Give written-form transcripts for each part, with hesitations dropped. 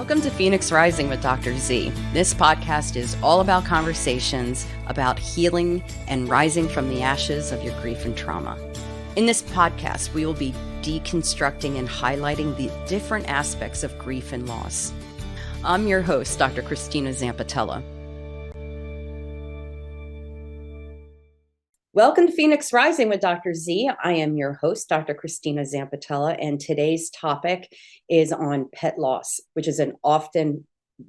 Welcome to Phoenix Rising with Dr. Z. This podcast is all about conversations about healing and rising from the ashes of your grief and trauma. In this podcast, we will be deconstructing and highlighting the different aspects of grief and loss. I'm your host, Dr. Christina Zampatella. Welcome to Phoenix Rising with Dr. Z. I am your host, Dr. Christina Zampatella, and today's topic is on pet loss, which is an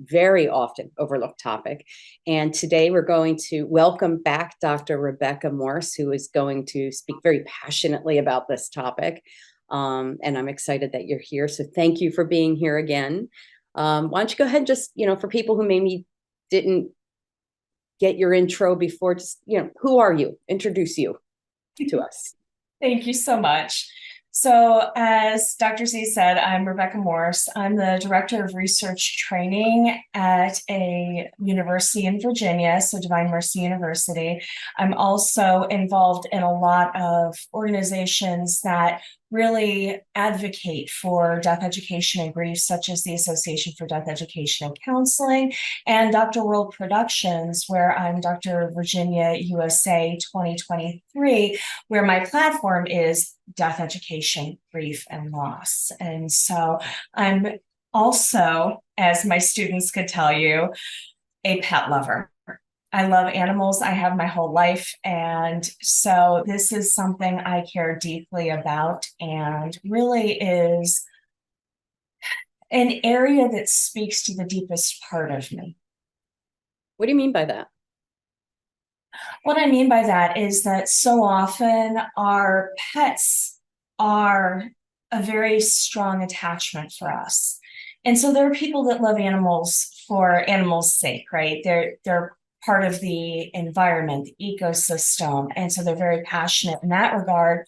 very often overlooked topic. And today we're going to welcome back Dr. Rebecca Morse, who is going to speak very passionately about this topic. And I'm excited that you're here. So thank you for being here again. Why don't you go ahead and just, for people who maybe didn't get your intro before, just, who are you? Introduce you to us. Thank you so much. So as Dr. Z said, I'm Rebecca Morse. I'm the Director of Research Training at a university in Virginia, so Divine Mercy University. I'm also involved in a lot of organizations that really advocate for death education and grief, such as the Association for Death Education and Counseling, and Dr. World Productions, where I'm Dr. Virginia USA 2023, where my platform is death education, grief, and loss. And so I'm also, as my students could tell you, a pet lover. I love animals. I have my whole life. And so this is something I care deeply about and really is an area that speaks to the deepest part of me. What do you mean by that? What I mean by that is that so often our pets are a very strong attachment for us. And so there are people that love animals for animals' sake, right? They're part of the environment, the ecosystem. And so they're very passionate in that regard.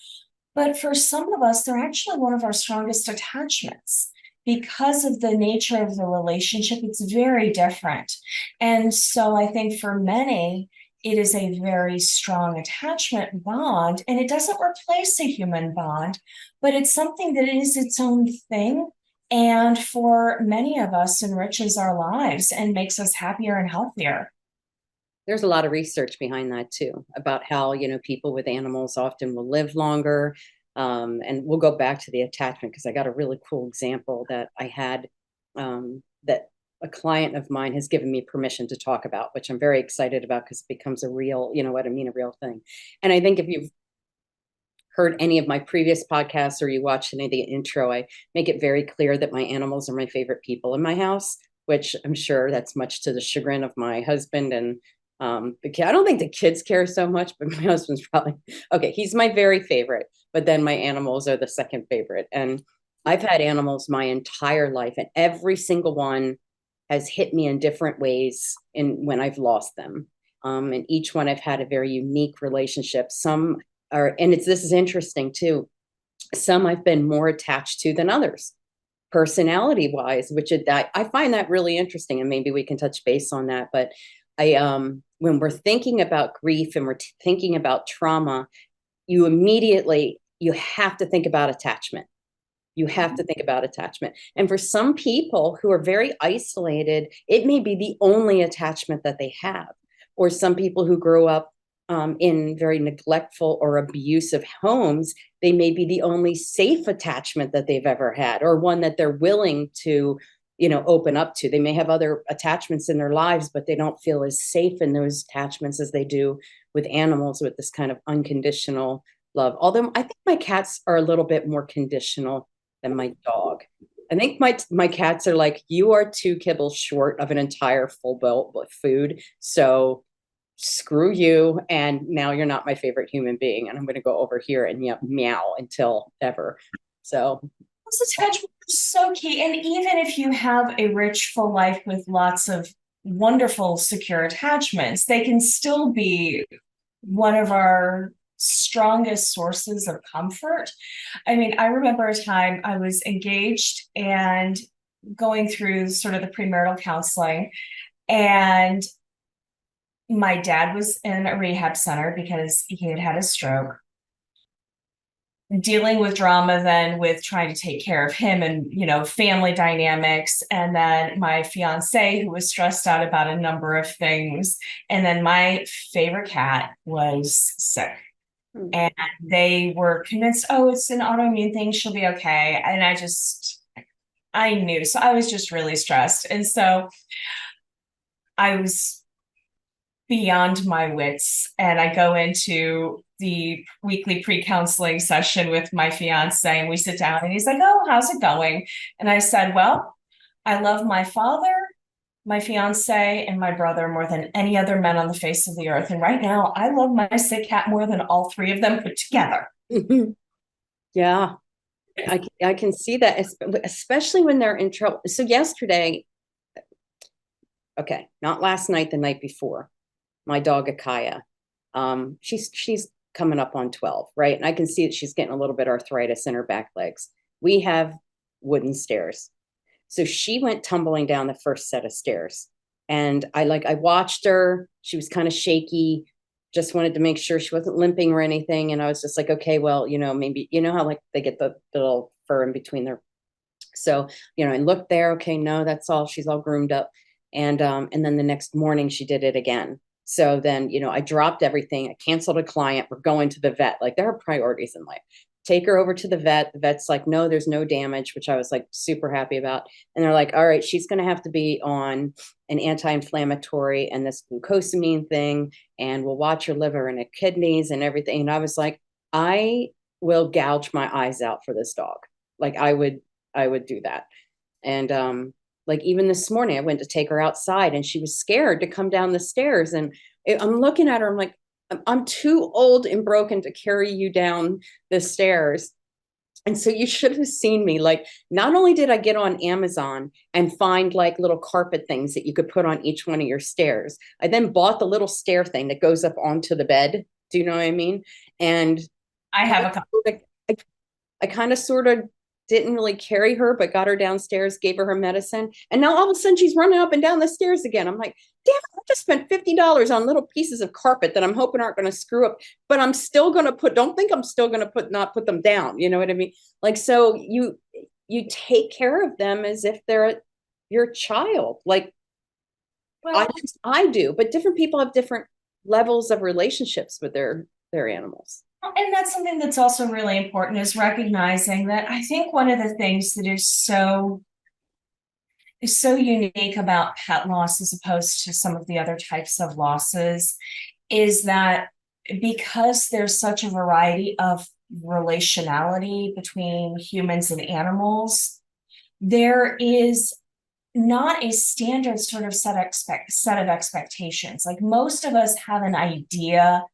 But for some of us, they're actually one of our strongest attachments. Because of the nature of the relationship, it's very different. And so I think for many, it is a very strong attachment bond, and it doesn't replace a human bond, but it's something that is its own thing. And for many of us, enriches our lives and makes us happier and healthier. There's a lot of research behind that too, about how, people with animals often will live longer. And we'll go back to the attachment because I got a really cool example that I had that a client of mine has given me permission to talk about, which I'm very excited about because it becomes a real, a real thing. And I think if you've heard any of my previous podcasts or you watch any of the intro, I make it very clear that my animals are my favorite people in my house, which I'm sure that's much to the chagrin of my husband and I don't think the kids care so much, but my husband's probably, okay, he's my very favorite, but then my animals are the second favorite. And I've had animals my entire life, and every single one has hit me in different ways when I've lost them. And each one I've had a very unique relationship. Some are, and this is interesting too, some I've been more attached to than others, personality wise, I find that really interesting. And maybe we can touch base on that. But when we're thinking about grief and we're thinking about trauma, you have to think about attachment. You have to think about attachment. And for some people who are very isolated, it may be the only attachment that they have. Or some people who grow up in very neglectful or abusive homes, they may be the only safe attachment that they've ever had, or one that they're willing to open up to. They may have other attachments in their lives, but they don't feel as safe in those attachments as they do with animals, with this kind of unconditional love. Although I think my cats are a little bit more conditional than my dog. I think my cats are like, you are 2 kibbles short of an entire full bowl of food. So screw you. And now you're not my favorite human being. And I'm going to go over here and meow until ever. So those attachments are so key. And even if you have a rich, full life with lots of wonderful, secure attachments, they can still be one of our strongest sources of comfort. I mean, I remember a time I was engaged and going through sort of the premarital counseling, and my dad was in a rehab center because he had had a stroke. dealing with drama then with trying to take care of him and, you know, family dynamics. And then my fiance, who was stressed out about a number of things. And then my favorite cat was sick. And they were convinced, oh, it's an autoimmune thing. She'll be okay. And I knew. So I was just really stressed. And so I was beyond my wits. And I go into the weekly pre-counseling session with my fiance, and we sit down and he's like, oh, how's it going? And I said, well, I love my father, my fiance, and my brother more than any other men on the face of the earth. And right now, I love my sick cat more than all three of them put together. Yeah, I can see that, especially when they're in trouble. So yesterday, okay, not last night, the night before, my dog Akaya, she's coming up on 12, right? And I can see that she's getting a little bit arthritis in her back legs. We have wooden stairs. So she went tumbling down the first set of stairs. And I watched her. She was kind of shaky, just wanted to make sure she wasn't limping or anything. And I was just like, okay, well, maybe, how like they get the little fur in between their, so, I looked there, okay, no, that's all. She's all groomed up. And then the next morning she did it again. So then, I dropped everything. I canceled a client. We're going to the vet. Like, there are priorities in life. Take her over to the vet. The vet's like, no, there's no damage, which I was like super happy about. And they're like, all right, she's going to have to be on an anti-inflammatory and this glucosamine thing, and we'll watch her liver and her kidneys and everything. And I was like, I will gouge my eyes out for this dog. Like, I would do that. And like, even this morning I went to take her outside and she was scared to come down the stairs. And I'm looking at her, I'm like, I'm too old and broken to carry you down the stairs. And so you should have seen me. Like, not only did I get on Amazon and find like little carpet things that you could put on each one of your stairs, I then bought the little stair thing that goes up onto the bed. Do you know what I mean? And I have a couple. I kind of sort of didn't really carry her, but got her downstairs, gave her medicine. And now all of a sudden she's running up and down the stairs again. I'm like, damn, I just spent $50 on little pieces of carpet that I'm hoping aren't going to screw up, but I'm still going to don't think I'm still going to not put them down. You know what I mean? Like, so you take care of them as if they're your child. Like, well, I do, but different people have different levels of relationships with their animals. And that's something that's also really important, is recognizing that I think one of the things that is so unique about pet loss as opposed to some of the other types of losses is that because there's such a variety of relationality between humans and animals, there is not a standard sort of set of expectations. Like, most of us have an idea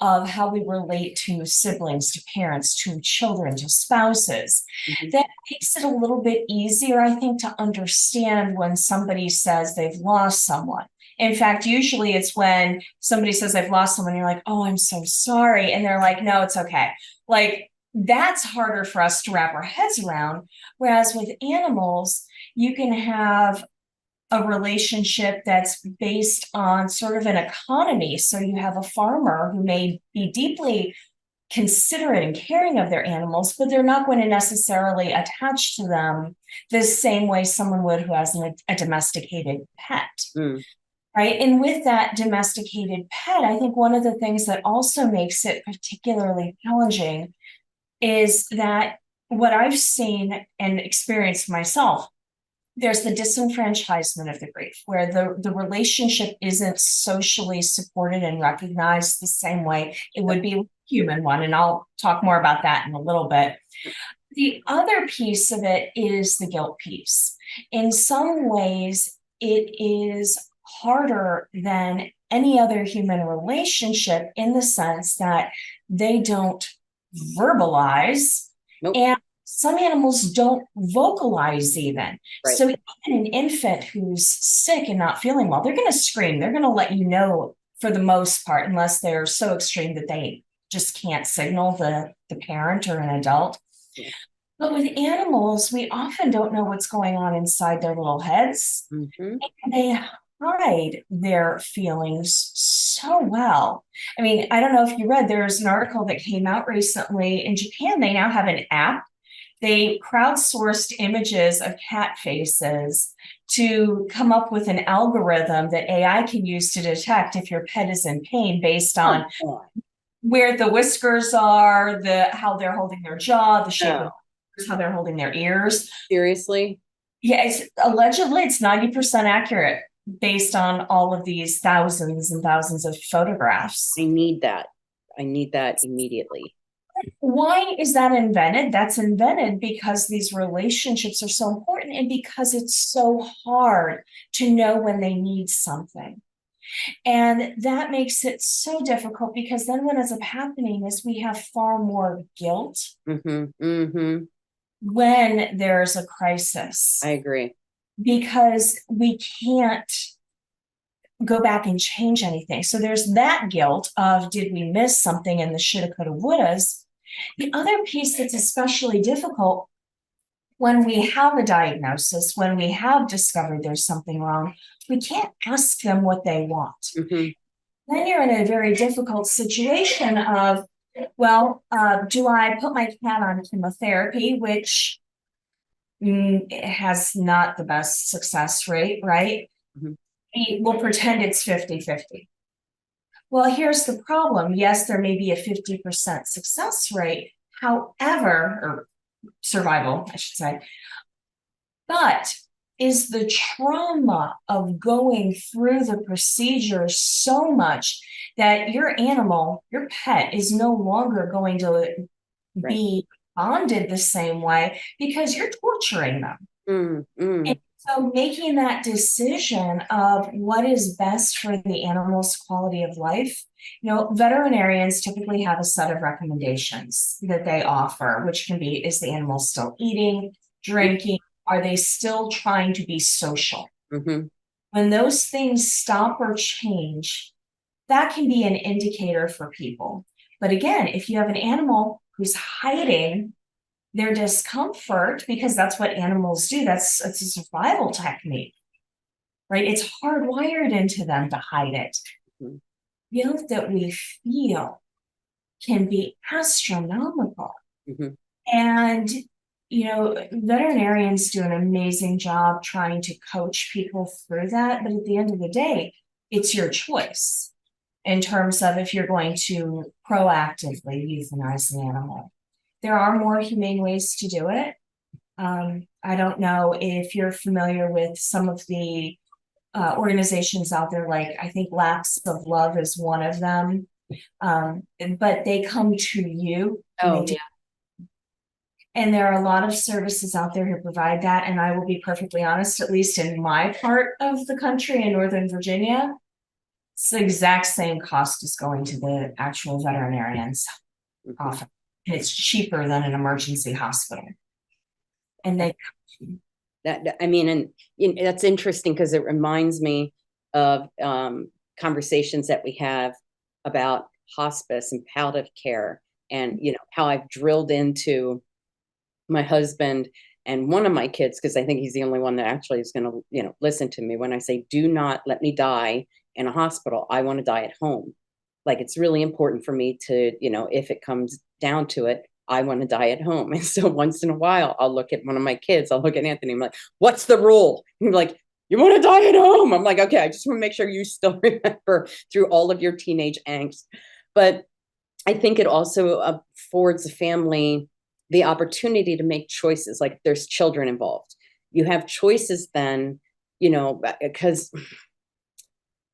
of how we relate to siblings, to parents, to children, to spouses. Mm-hmm. That makes it a little bit easier, I think, to understand when somebody says they've lost someone. In fact, usually it's when somebody says they've lost someone, you're like, oh, I'm so sorry. And they're like, no, it's okay. Like, that's harder for us to wrap our heads around. Whereas with animals, you can have a relationship that's based on sort of an economy. So you have a farmer who may be deeply considerate and caring of their animals, but they're not going to necessarily attach to them the same way someone would who has a domesticated pet. Mm. Right. And with that domesticated pet, I think one of the things that also makes it particularly challenging is that what I've seen and experienced myself, there's the disenfranchisement of the grief, where the relationship isn't socially supported and recognized the same way it would be a human one. And I'll talk more about that in a little bit. The other piece of it is the guilt piece. In some ways, it is harder than any other human relationship in the sense that they don't verbalize. Nope. And some animals don't vocalize even. Right. So even an infant who's sick and not feeling well, they're going to scream. They're going to let you know for the most part, unless they're so extreme that they just can't signal the parent or an adult. Yeah. But with animals, we often don't know what's going on inside their little heads. Mm-hmm. And they hide their feelings so well. I mean, I don't know if you read, there's an article that came out recently in Japan. They now have an app. They crowdsourced images of cat faces to come up with an algorithm that AI can use to detect if your pet is in pain based on Oh, where the whiskers are, how they're holding their jaw, the shape of no. how they're holding their ears. Seriously? Yeah, it's allegedly it's 90% accurate based on all of these thousands and thousands of photographs. I need that. I need that immediately. Why is that invented? That's invented because these relationships are so important and because it's so hard to know when they need something. And that makes it so difficult because then what ends up happening is we have far more guilt Mm-hmm. Mm-hmm. when there's a crisis I agree. because we can't go back and change anything. So there's that guilt of did we miss something in the shoulda, coulda, wouldas. The other piece that's especially difficult when we have a diagnosis, when we have discovered there's something wrong, we can't ask them what they want. Mm-hmm. Then you're in a very difficult situation of, well, do I put my cat on chemotherapy, which has not the best success rate, right? Mm-hmm. We'll pretend it's 50-50. Well, here's the problem. Yes, there may be a 50% success rate. However, or survival, I should say, but is the trauma of going through the procedure so much that your animal, your pet, is no longer going to Right. be bonded the same way because you're torturing them. Mm-hmm. And so making that decision of what is best for the animal's quality of life, veterinarians typically have a set of recommendations that they offer, which can be, is the animal still eating, drinking? Are they still trying to be social? Mm-hmm. When those things stop or change, that can be an indicator for people. But again, if you have an animal who's hiding their discomfort, because that's what animals do, it's a survival technique, right? It's hardwired into them to hide it. Mm-hmm. Guilt that we feel can be astronomical. Mm-hmm. And veterinarians do an amazing job trying to coach people through that. But at the end of the day, it's your choice in terms of if you're going to proactively euthanize an animal. There are more humane ways to do it. I don't know if you're familiar with some of the organizations out there, like I think Laps of Love is one of them. But they come to you and Oh, they do. yeah. And there are a lot of services out there who provide that. And I will be perfectly honest, at least in my part of the country in Northern Virginia, it's the exact same cost as going to the actual veterinarians Mm-hmm. often. And it's cheaper than an emergency hospital. And they That I mean, and that's interesting because it reminds me of conversations that we have about hospice and palliative care, and how I've drilled into my husband and one of my kids, because I think he's the only one that actually is going to listen to me when I say, do not let me die in a hospital. I want to die at home. Like, it's really important for me to, if it comes down to it, I want to die at home. And so once in a while, I'll look at one of my kids, I'll look at Anthony, I'm like, what's the rule? He's like, you want to die at home? I'm like, okay, I just want to make sure you still remember through all of your teenage angst. But I think it also affords a family the opportunity to make choices. Like, if there's children involved, you have choices then, because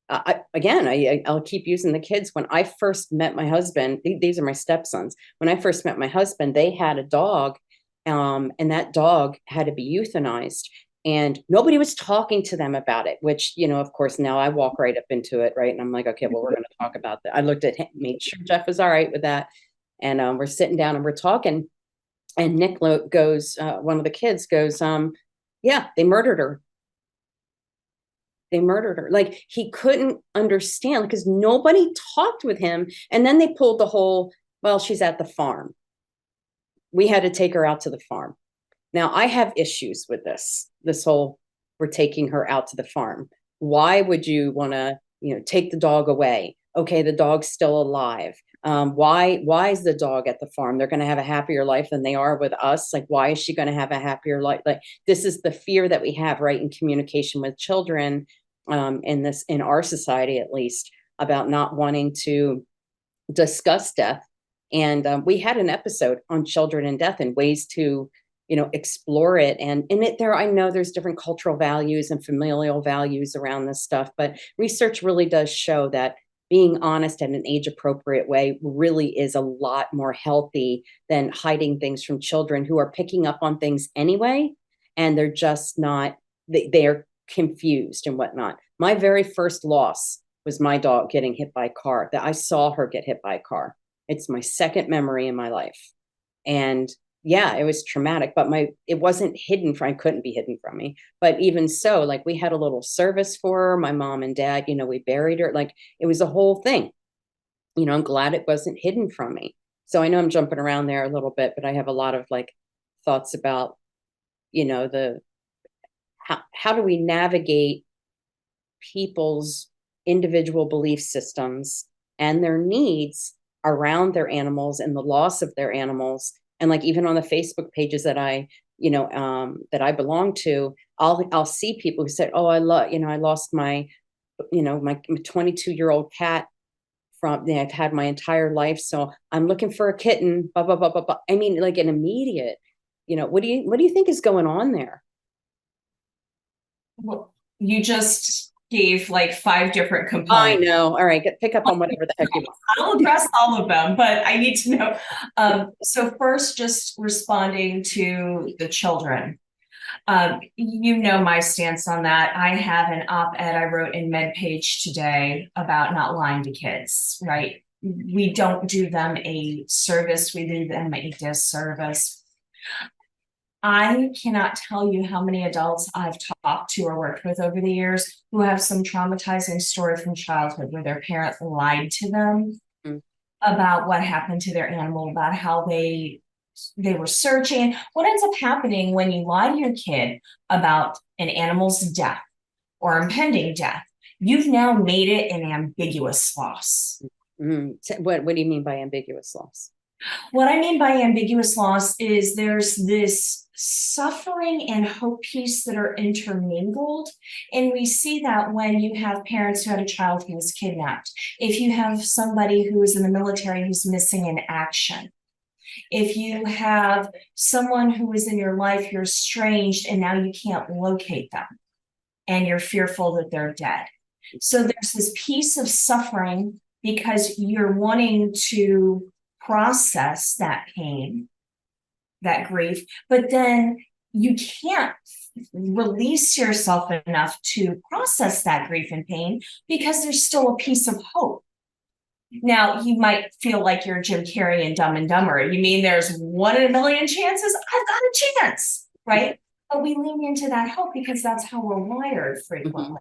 I'll keep using the kids. When I first met my husband, these are my stepsons. When I first met my husband, they had a dog, and that dog had to be euthanized. And nobody was talking to them about it, which, of course, now I walk right up into it, right? And I'm like, okay, well, we're going to talk about that. I looked at him, made sure Jeff was all right with that. And we're sitting down and we're talking. And Nick goes, one of the kids goes, yeah, they murdered her. They murdered her. Like, he couldn't understand because nobody talked with him. And then they pulled the whole, well, she's at the farm. We had to take her out to the farm. Now, I have issues with this whole, we're taking her out to the farm. Why would you want to, take the dog away? Okay, the dog's still alive. Why is the dog at the farm? They're going to have a happier life than they are with us. Like, why is she going to have a happier life? Like, this is the fear that we have, right, in communication with children, in our society, at least, about not wanting to discuss death. And we had an episode on children and death and ways to, explore it. And in it, I know there's different cultural values and familial values around this stuff, but research really does show that being honest in an age appropriate way really is a lot more healthy than hiding things from children who are picking up on things anyway. And they're just not, they're confused and whatnot. My very first loss was my dog getting hit by a car, that I saw her get hit by a car. It's my second memory in my life. And yeah, it was traumatic, but it wasn't hidden from, it couldn't be hidden from me. But even so, like, we had a little service for her, my mom and dad, we buried her. Like, it was a whole thing. I'm glad it wasn't hidden from me. So I know I'm jumping around there a little bit, but I have a lot of like thoughts about, the how do we navigate people's individual belief systems and their needs around their animals and the loss of their animals. And like, even on the Facebook pages that I belong to, I'll see people who said, oh, I lost my 22-year-old cat from, I've had my entire life, so I'm looking for a kitten, blah blah blah blah blah. I mean, like, an immediate, what do you think is going on there? Well, you just gave like 5 different I components. know. All right, pick up on whatever the heck you want. I'll address all of them, but I need to know. So first, just responding to the children. My stance on that. I have an op-ed I wrote in MedPage today about not lying to kids, right? We don't do them a service, we do them a disservice. I cannot tell you how many adults I've talked to or worked with over the years who have some traumatizing story from childhood where their parent lied to them about what happened to their animal, about how they were searching. What ends up happening when you lie to your kid about an animal's death or impending death? You've now made it an ambiguous loss. What do you mean by ambiguous loss? What I mean by ambiguous loss is there's this suffering and hope piece that are intermingled. And we see that when you have parents who had a child who was kidnapped, if you have somebody who is in the military who's missing in action, if you have someone who is in your life, you're estranged and now you can't locate them and you're fearful that they're dead. So there's this piece of suffering because you're wanting to process that pain, that grief, but then you can't release yourself enough to process that grief and pain because there's still a piece of hope. Now, you might feel like you're Jim Carrey in Dumb and Dumber. You mean there's 1 in a million chances? I've got a chance, right? But we lean into that hope because that's how we're wired frequently.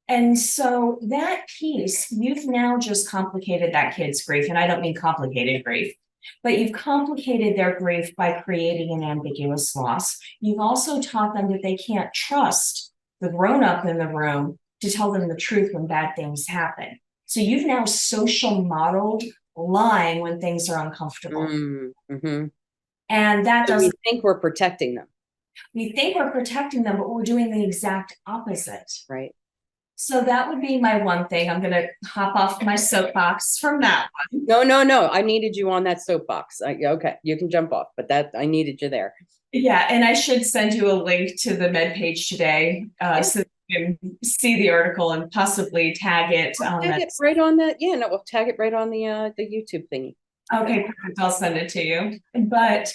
And so that piece, you've now just complicated that kid's grief. And I don't mean complicated grief, but you've complicated their grief by creating an ambiguous loss. You've also taught them that they can't trust the grown-up in the room to tell them the truth when bad things happen. So you've now social modeled lying when things are uncomfortable. And that doesn't. We think we're protecting them. We think we're protecting them, but we're doing the exact opposite. Right. So that would be my one thing. I'm going to hop off my soapbox from that one. No. I needed you on that soapbox. Okay, you can jump off, but I needed you there. Yeah, and I should send you a link to the MedPage today so you can see the article and possibly tag it. Tag it right on that. Yeah, no, we'll tag it right on the YouTube thingy. Okay, perfect. I'll send it to you. But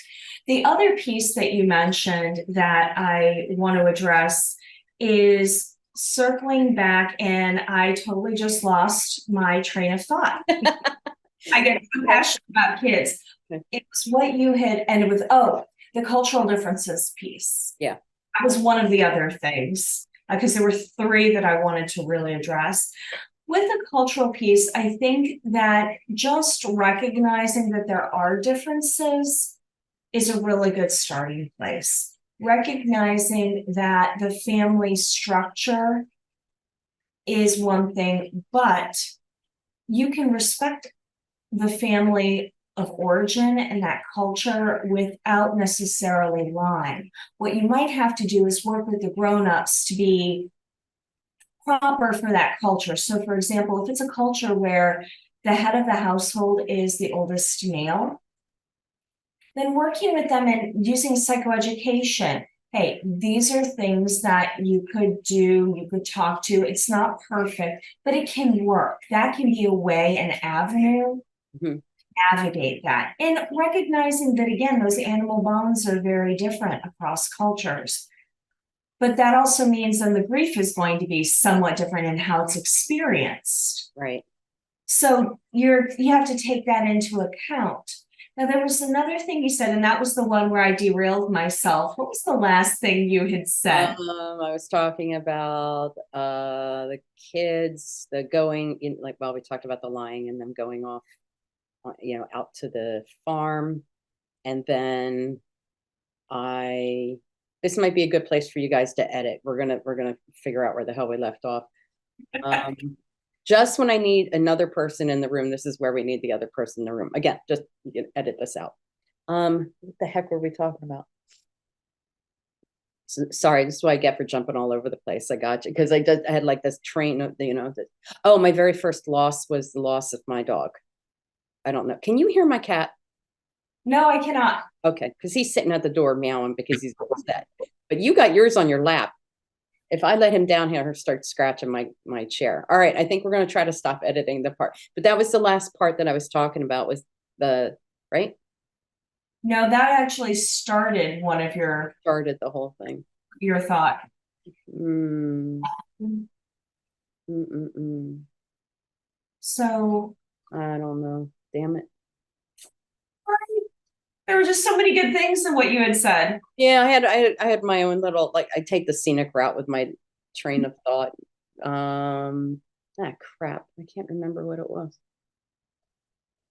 the other piece that you mentioned that I want to address is circling back, and I totally just lost my train of thought. I get so passionate about kids. It was what you had ended with. Oh, the cultural differences piece. Yeah. That was one of the other things because there were 3 that I wanted to really address. With the cultural piece, I think that just recognizing that there are differences is a really good starting place. Recognizing that the family structure is one thing, but you can respect the family of origin and that culture without necessarily lying. What you might have to do is work with the grown-ups to be proper for that culture. So for example, if it's a culture where the head of the household is the oldest male, then working with them and using psychoeducation. Hey, these are things that you could do, you could talk to. It's not perfect, but it can work. That can be a way, an avenue Mm-hmm. to navigate that. And recognizing that, again, those animal bonds are very different across cultures. But that also means then the grief is going to be somewhat different in how it's experienced. Right. So you have to take that into account. Now, there was another thing you said, and that was the one where I derailed myself. What was the last thing you had said? I was talking about the kids, the going in, like, well, we talked about the lying and them going off, out to the farm. And then this might be a good place for you guys to edit. We're gonna figure out where the hell we left off. Just when I need another person in the room, this is where we need the other person in the room. Again, just edit this out. What the heck were we talking about? So, sorry, this is what I get for jumping all over the place. I got you. Because I had like this train of, oh, my very first loss was the loss of my dog. I don't know. Can you hear my cat? No, I cannot. Okay, because he's sitting at the door meowing because he's upset. But you got yours on your lap. If I let him down here, he'll start scratching my chair. All right, I think we're going to try to stop editing the part. But that was the last part that I was talking about, was right? No, that actually started one of Started the whole thing. your thought. Mm. Mm-mm-mm. So I don't know. Damn it. there were just so many good things in what you had said. Yeah, I had my own little, like, I take the scenic route with my train of thought. Crap. I can't remember what it was.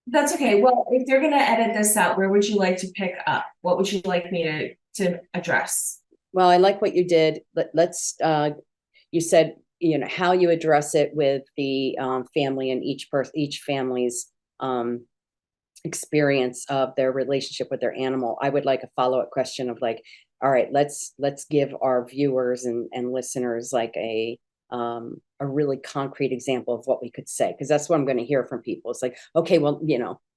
That's okay. Well, if they're going to edit this out, where would you like to pick up? What would you like me to address? Well, I like what you did. Let's you said, how you address it with the family and each family's experience of their relationship with their animal. I would like a follow-up question of, like, all right, let's give our viewers and listeners like a really concrete example of what we could say, because that's what I'm going to hear from people. It's like, okay, well,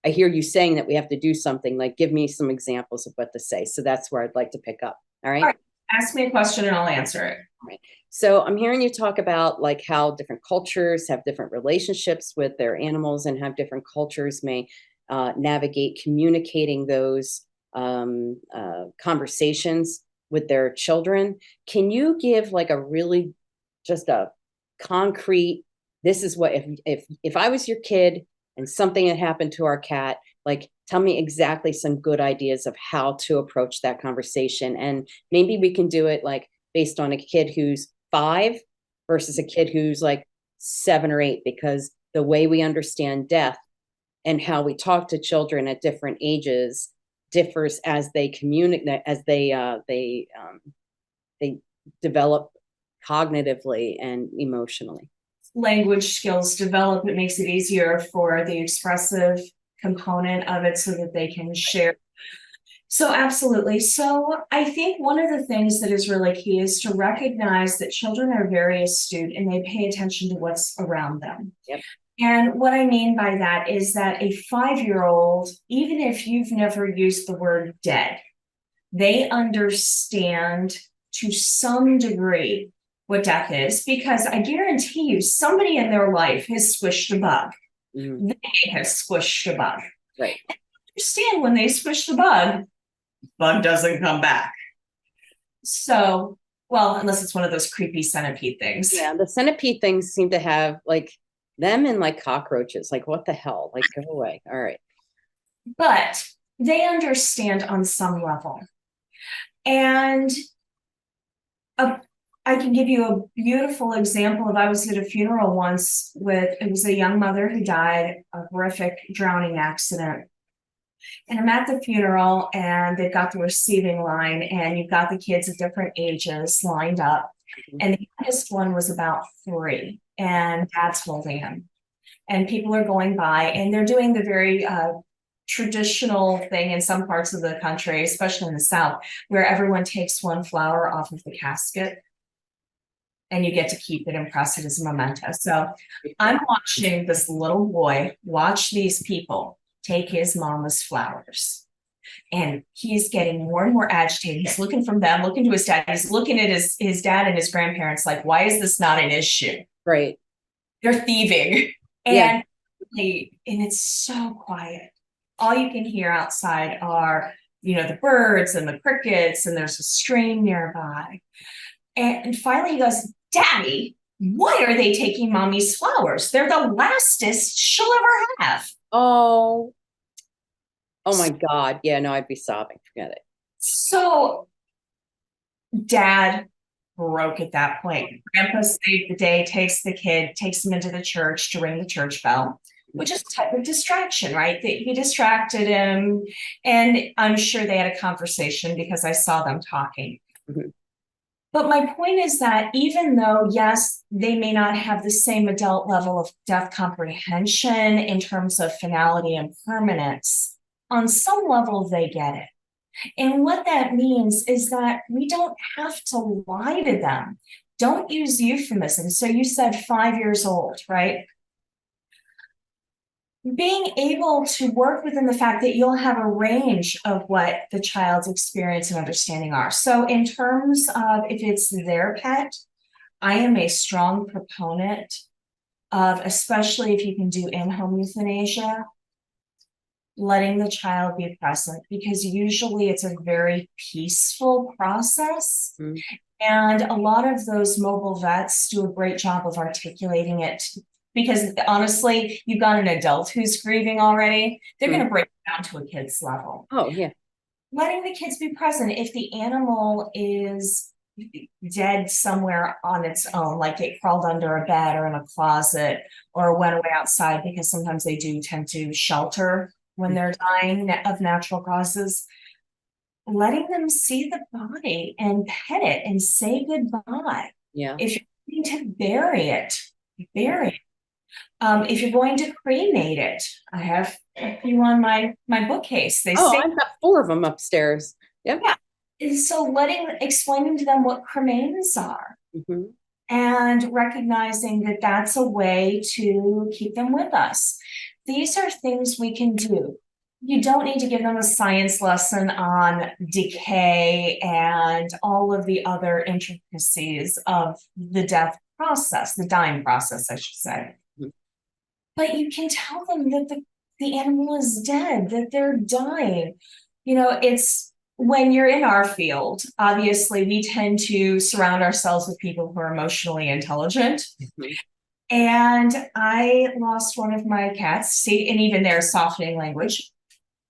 I hear you saying that we have to do something, like, give me some examples of what to say. So that's where I'd like to pick up. All right. All right. Ask me a question and I'll answer it. Right. So I'm hearing you talk about, like, how different cultures have different relationships with their animals, and how different cultures may navigate communicating those conversations with their children. Can you give like a really just a concrete, this is what, if I was your kid and something had happened to our cat, like, tell me exactly some good ideas of how to approach that conversation. And maybe we can do it like based on a kid who's 5 versus a kid who's like 7 or 8, because the way we understand death and how we talk to children at different ages differs as they communicate, as they develop cognitively and emotionally. Language skills develop. It makes it easier for the expressive component of it so that they can share. So absolutely. So I think one of the things that is really key is to recognize that children are very astute and they pay attention to what's around them. Yep. And what I mean by that is that a 5-year-old, even if you've never used the word dead, they understand to some degree what death is, because I guarantee you somebody in their life has squished a bug. Mm-hmm. They have squished a bug. Right. And understand when they squish the bug doesn't come back. So, well, unless it's one of those creepy centipede things. Yeah, the centipede things seem to have like them and like cockroaches. Like, what the hell? Like, go away. All right. But they understand on some level. And I can give you a beautiful example of, I was at a funeral once it was a young mother who died, a horrific drowning accident. And I'm at the funeral and they've got the receiving line and you've got the kids of different ages lined up. And the youngest one was about 3. and dad's holding him. And people are going by and they're doing the very traditional thing in some parts of the country, especially in the South, where everyone takes one flower off of the casket and you get to keep it and press it as a memento. So I'm watching this little boy watch these people take his mama's flowers. And he's getting more and more agitated. He's looking from them, looking to his dad. He's looking at his dad and his grandparents like, why is this not an issue? Right. They're thieving. Yeah. And it's so quiet. All you can hear outside are, the birds and the crickets, and there's a stream nearby. And finally he goes, Daddy, why are they taking mommy's flowers? They're the lastest she'll ever have. Oh my God. Yeah, no, I'd be sobbing. Forget it. So dad broke at that point. Grandpa saved the day, takes the kid, takes him into the church to ring the church bell, which is a type of distraction, right? That he distracted him. And I'm sure they had a conversation because I saw them talking. Mm-hmm. But my point is that even though, yes, they may not have the same adult level of death comprehension in terms of finality and permanence, on some level they get it. And what that means is that we don't have to lie to them. Don't use euphemisms. So you said 5 years old, right? Being able to work within the fact that you'll have a range of what the child's experience and understanding are. So in terms of if it's their pet, I am a strong proponent of, especially if you can do in-home euthanasia, letting the child be present, because usually it's a very peaceful process. Mm-hmm. And a lot of those mobile vets do a great job of articulating it, because honestly, you've got an adult who's grieving already. They're going to break it down to a kid's level. Oh, yeah. Letting the kids be present. If the animal is dead somewhere on its own, like it crawled under a bed or in a closet or went away outside, because sometimes they do tend to shelter when they're dying of natural causes, letting them see the body and pet it and say goodbye. Yeah. If you're going to bury it, bury it. If you're going to cremate it, I have a few on my bookcase. I've got 4 of them upstairs. Yep. Yeah. And so explaining to them what cremains are. Mm-hmm. And recognizing that that's a way to keep them with us. These are things we can do. You don't need to give them a science lesson on decay and all of the other intricacies of the death process, the dying process, I should say. Mm-hmm. But you can tell them that the animal is dead, that they're dying. It's when you're in our field, obviously we tend to surround ourselves with people who are emotionally intelligent. Mm-hmm. And I lost one of my cats. See, and even there's softening language.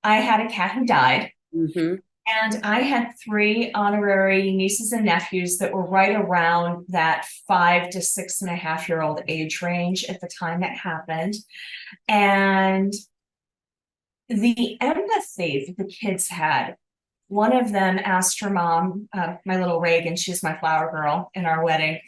I had a cat who died. Mm-hmm. And I had 3 honorary nieces and nephews that were right around that 5 to 6.5-year-old age range at the time that happened. And the empathy that the kids had, one of them asked her mom, my little Reagan, she's my flower girl in our wedding.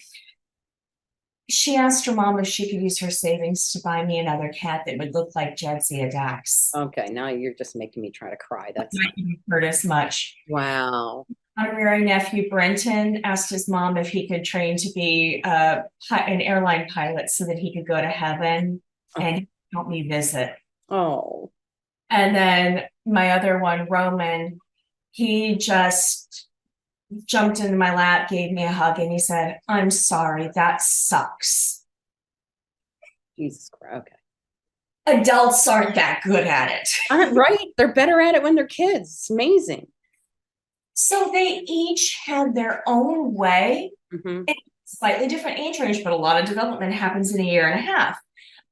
She asked her mom if she could use her savings to buy me another cat that would look like Jadzia Dax. Okay, now you're just making me try to cry. That's not hurt as much. Wow. Honorary nephew Brenton asked his mom if he could train to be an airline pilot so that he could go to heaven and help me visit. Oh. And then my other one, Roman, he just jumped into my lap, gave me a hug, and he said, I'm sorry, that sucks. Jesus Christ. Okay. Adults aren't that good at it. Right? They're better at it when they're kids. It's amazing. So they each had their own way. Mm-hmm. Slightly different age range, but a lot of development happens in a year and a half.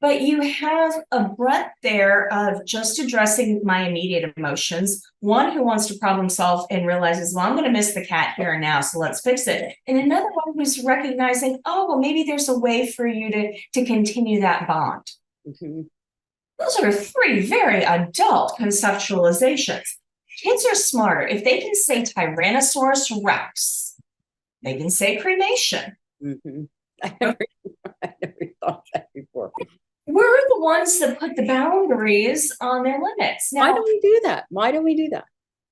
But you have a breadth there of just addressing my immediate emotions. One who wants to problem solve and realizes, well, I'm going to miss the cat here and now, so let's fix it. And another one who's recognizing, oh, well, maybe there's a way for you to continue that bond. Mm-hmm. Those are 3 very adult conceptualizations. Kids are smarter. If they can say Tyrannosaurus Rex, they can say cremation. Mm-hmm. I never thought that before. We're the ones that put the boundaries on their limits. Why Now, do we do that? Why do we do that?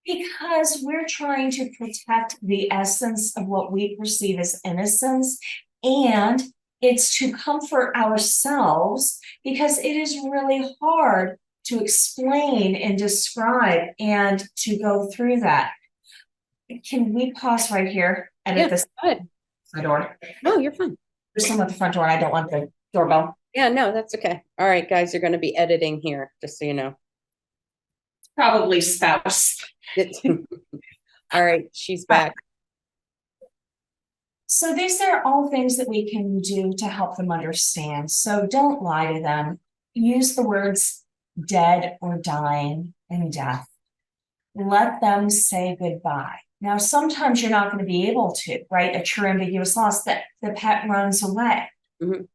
because we're trying to protect the essence of what we perceive as innocence, and it's to comfort ourselves because it is really hard to explain and describe and to go through that. Can we pause right here? Edit Yeah, this go ahead. my door. No, you're fine. There's someone at the front door and I don't want the doorbell. Yeah, no, that's okay. All right, guys, you're going to be editing here, just so you know. Probably spouse. All right, she's back. So these are all things that we can do to help them understand. So don't lie to them. Use the words dead or dying and death. Let them say goodbye. Now, sometimes you're not going to be able to, right? A true ambiguous loss that the pet runs away. Mhm.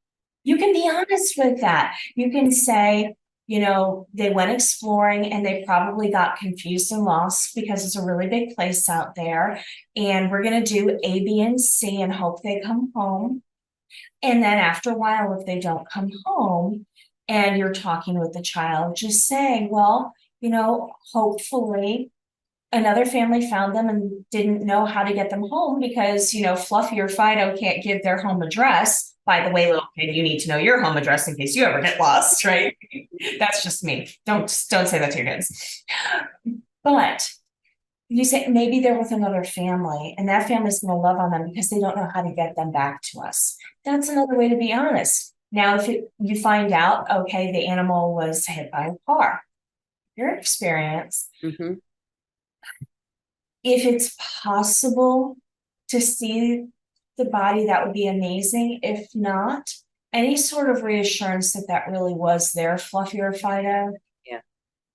You can be honest with that. You can say, you know, they went exploring and they probably got confused and lost because it's a really big place out there. And we're going to do A, B, and C and hope they come home. And then after a while, if they don't come home and you're talking with the child, just saying, well, you know, hopefully another family found them and didn't know how to get them home because, you know, Fluffy or Fido can't give their home address. By the way, little kid, you need to know your home address in case you ever get lost, right? That's just me. Don't say that to your kids. But you say maybe they're with another family and that family's going to love on them because they don't know how to get them back to us. That's another way to be honest. Now, if you find out, okay, the animal was hit by a car, your experience. Mm-hmm. If it's possible to see the body, that would be amazing. If not, any sort of reassurance that that really was there, Fluffy or Fido, Yeah,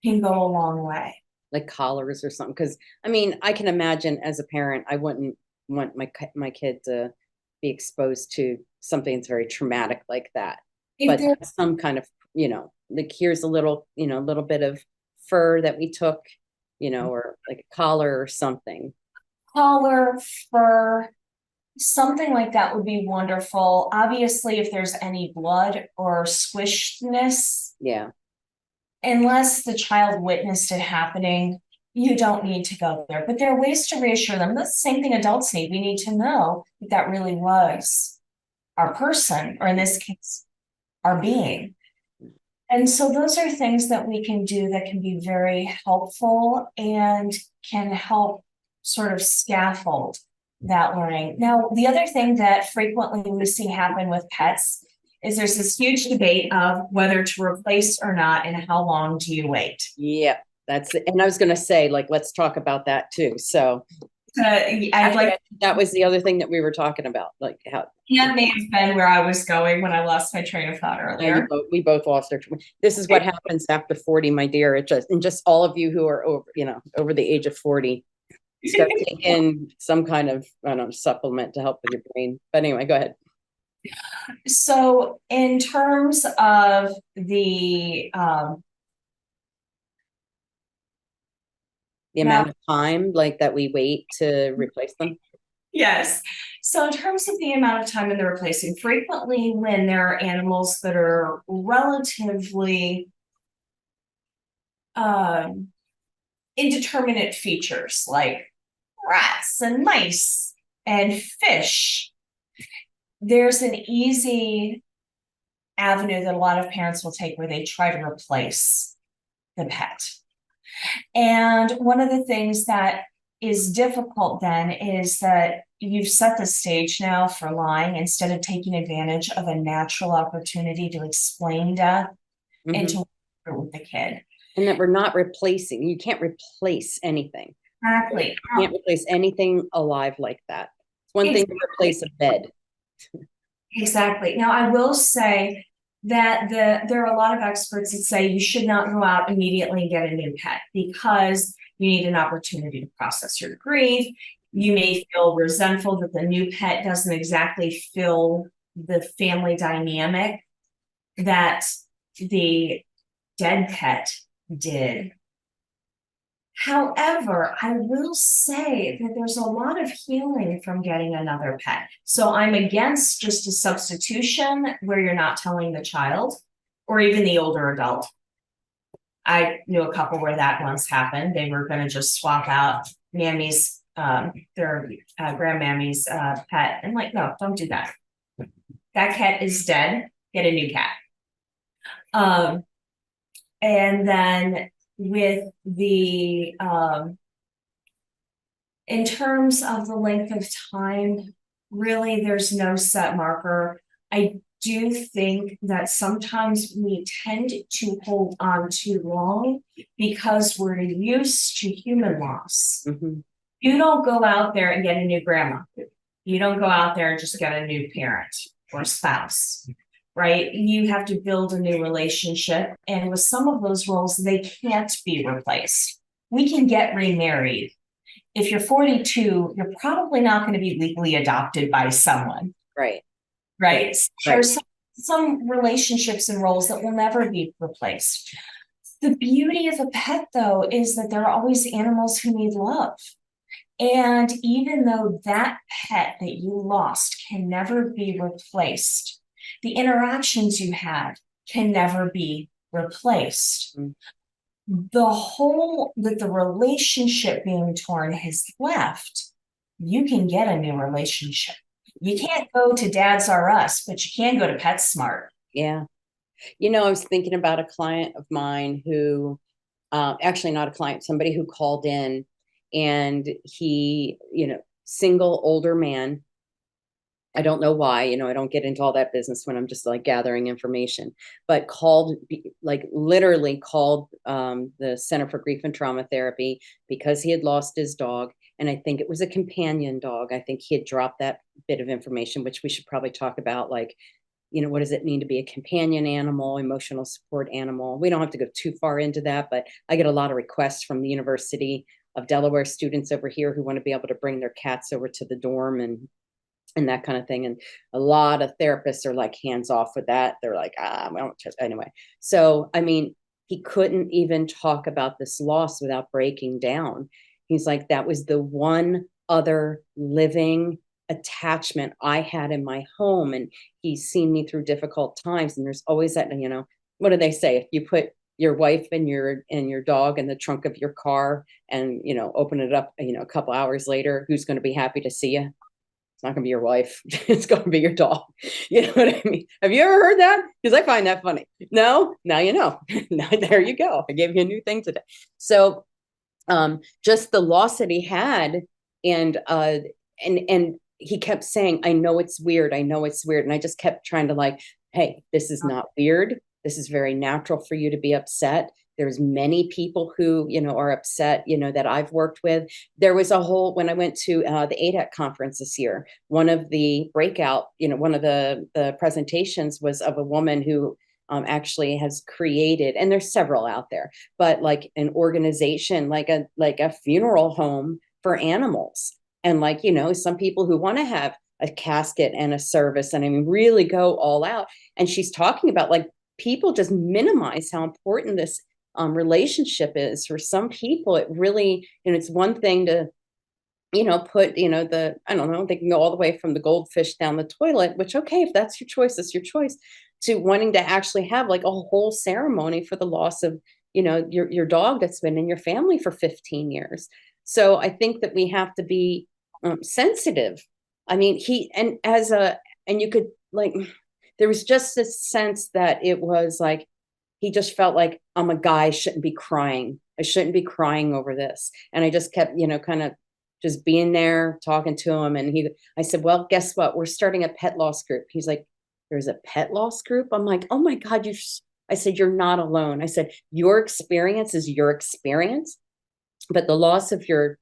can go a long way. like collars or something. Because I mean, I can imagine as a parent, I wouldn't want my kid to be exposed to something that's very traumatic like that. If But some kind of, you know, like here's a little, you know, little bit of fur that we took, you know, or like a collar or something. collar, fur, something like that would be wonderful. Obviously, if there's any blood or squishedness, Yeah. unless the child witnessed it happening, you don't need to go there. But there are ways to reassure them. That's the same thing adults need. We need to know that that really was our person, or in this case, our being. And so those are things that we can do that can be very helpful and can help sort of scaffold that learning. Now, the other thing that frequently we see happen with pets is there's this huge debate of whether to replace or not and how long do you wait. Yeah, that's it. And I was going to say, like, let's talk about that too. So I'd like that was the other thing that we were talking about, like how that may have been where I was going when I lost my train of thought earlier. we both lost our. This is what happens after 40, my dear. It just all of you who are over, you know, over the age of 40, start taking some kind of, I don't know, supplement to help with your brain. But anyway, go ahead. So in terms of the amount of time like that we wait to replace them. Yes. So in terms of the amount of time in the replacing, frequently when there are animals that are relatively indeterminate features like rats and mice and fish, there's an easy avenue that a lot of parents will take where they try to replace the pet. And one of the things that is difficult then is that you've set the stage now for lying instead of taking advantage of a natural opportunity to explain death and to work with the kid. And that we're not replacing. You can't replace anything. Exactly. You can't replace anything alive like that. It's one thing to replace a bed. Exactly. Now, I will say that there are a lot of experts that say you should not go out immediately and get a new pet because you need an opportunity to process your grief. You may feel resentful that the new pet doesn't exactly fill the family dynamic that the dead pet did. However, I will say that there's a lot of healing from getting another pet. So I'm against just a substitution where you're not telling the child or even the older adult. I knew a couple where that once happened. They were going to just swap out Mammy's, their grandmammy's pet. And like, no, don't do that. That cat is dead. Get a new cat. And then with the, in terms of the length of time, really, there's no set marker. I do think that sometimes we tend to hold on too long because we're used to human loss. Mm-hmm. You don't go out there and get a new grandma. You don't go out there and just get a new parent or spouse, right? You have to build a new relationship. And with some of those roles, they can't be replaced. We can get remarried. If you're 42, you're probably not going to be legally adopted by someone. Right. Right. Right. There's some relationships and roles that will never be replaced. The beauty of a pet, though, is that there are always animals who need love. And even though that pet that you lost can never be replaced, the interactions you had can never be replaced. Mm-hmm. The relationship being torn has left, you can get a new relationship. You can't go to Dads R Us, but you can go to PetSmart. Yeah. You know, I was thinking about a client of mine who, actually not a client, somebody who called in, and he, single older man. I don't know why, I don't get into all that business when I'm just like gathering information, but literally called the Center for Grief and Trauma Therapy because he had lost his dog. And I think it was a companion dog. I think he had dropped that bit of information, which we should probably talk about. Like, what does it mean to be a companion animal, emotional support animal? We don't have to go too far into that, but I get a lot of requests from the University of Delaware students over here who want to be able to bring their cats over to the dorm and that kind of thing. And a lot of therapists are like hands off with that. They're like, we don't anyway. So, I mean, he couldn't even talk about this loss without breaking down. He's like, that was the one other living attachment I had in my home. And he's seen me through difficult times. And there's always that, what do they say? If you put your wife and your dog in the trunk of your car and, open it up, a couple hours later, who's going to be happy to see you? It's not going to be your wife. It's going to be your dog. You know what I mean? Have you ever heard that? Because I find that funny. No, now you know. Now, there you go. I gave you a new thing today. So just the loss that he had, and he kept saying, I know it's weird. I know it's weird. And I just kept trying to like, hey, this is not weird. This is very natural for you to be upset. There's many people who, are upset, that I've worked with. There was when I went to the ADEC conference this year, one of the breakout, one of the presentations was of a woman who actually has created, and there's several out there, but like an organization, like a funeral home for animals. And like, some people who want to have a casket and a service, and I mean, really go all out. And she's talking about like people just minimize how important this relationship is for some people. It really, it's one thing to, put, I don't know, they can go all the way from the goldfish down the toilet, which, okay, if that's your choice, that's your choice, to wanting to actually have like a whole ceremony for the loss of, your dog that's been in your family for 15 years. So I think that we have to be sensitive. I mean, and you could like, there was just this sense that it was like, he just felt like, I'm a guy, I shouldn't be crying. I shouldn't be crying over this. And I just kept, kind of just being there, talking to him. And I said, well, guess what? We're starting a pet loss group. He's like, there's a pet loss group? I'm like, oh my God, I said, you're not alone. I said, your experience is your experience, but the loss of your,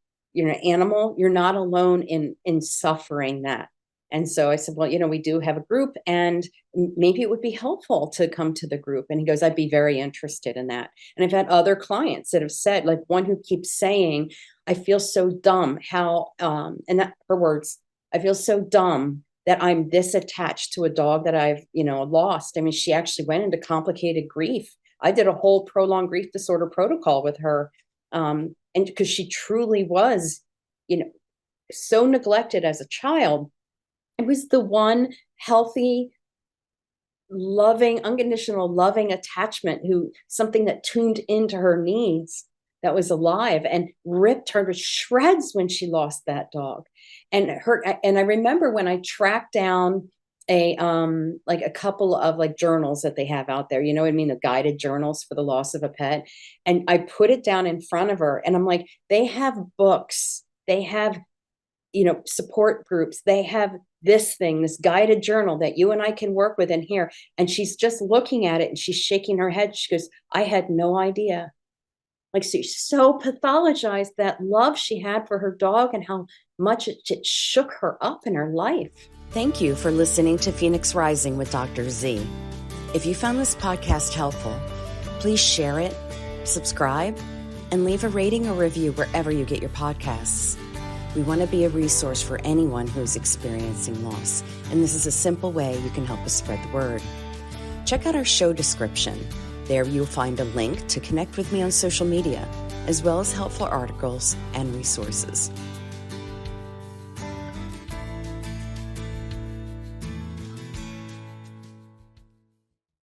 animal, you're not alone in suffering that. And so I said, well, we do have a group, and maybe it would be helpful to come to the group. And he goes, I'd be very interested in that. And I've had other clients that have said, like one who keeps saying, I feel so dumb how, and that her words, I feel so dumb that I'm this attached to a dog that I've, lost. I mean, she actually went into complicated grief. I did a whole prolonged grief disorder protocol with her And because she truly was, so neglected as a child. It was the one healthy, loving, unconditional, loving attachment, something that tuned into her needs, that was alive, and ripped her to shreds when she lost that dog. And I remember when I tracked down like a couple of like journals that they have out there, you know what I mean? The guided journals for the loss of a pet. And I put it down in front of her, and I'm like, they have books, they have, support groups, they have this thing, this guided journal that you and I can work with in here. And she's just looking at it and she's shaking her head. She goes, I had no idea. Like, she so pathologized that love she had for her dog and how much it shook her up in her life. Thank you for listening to Phoenix Rising with Dr. Z. If you found this podcast helpful, please share it, subscribe, and leave a rating or review wherever you get your podcasts. We want to be a resource for anyone who's experiencing loss, and this is a simple way you can help us spread the word. Check out our show description. There you'll find a link to connect with me on social media, as well as helpful articles and resources.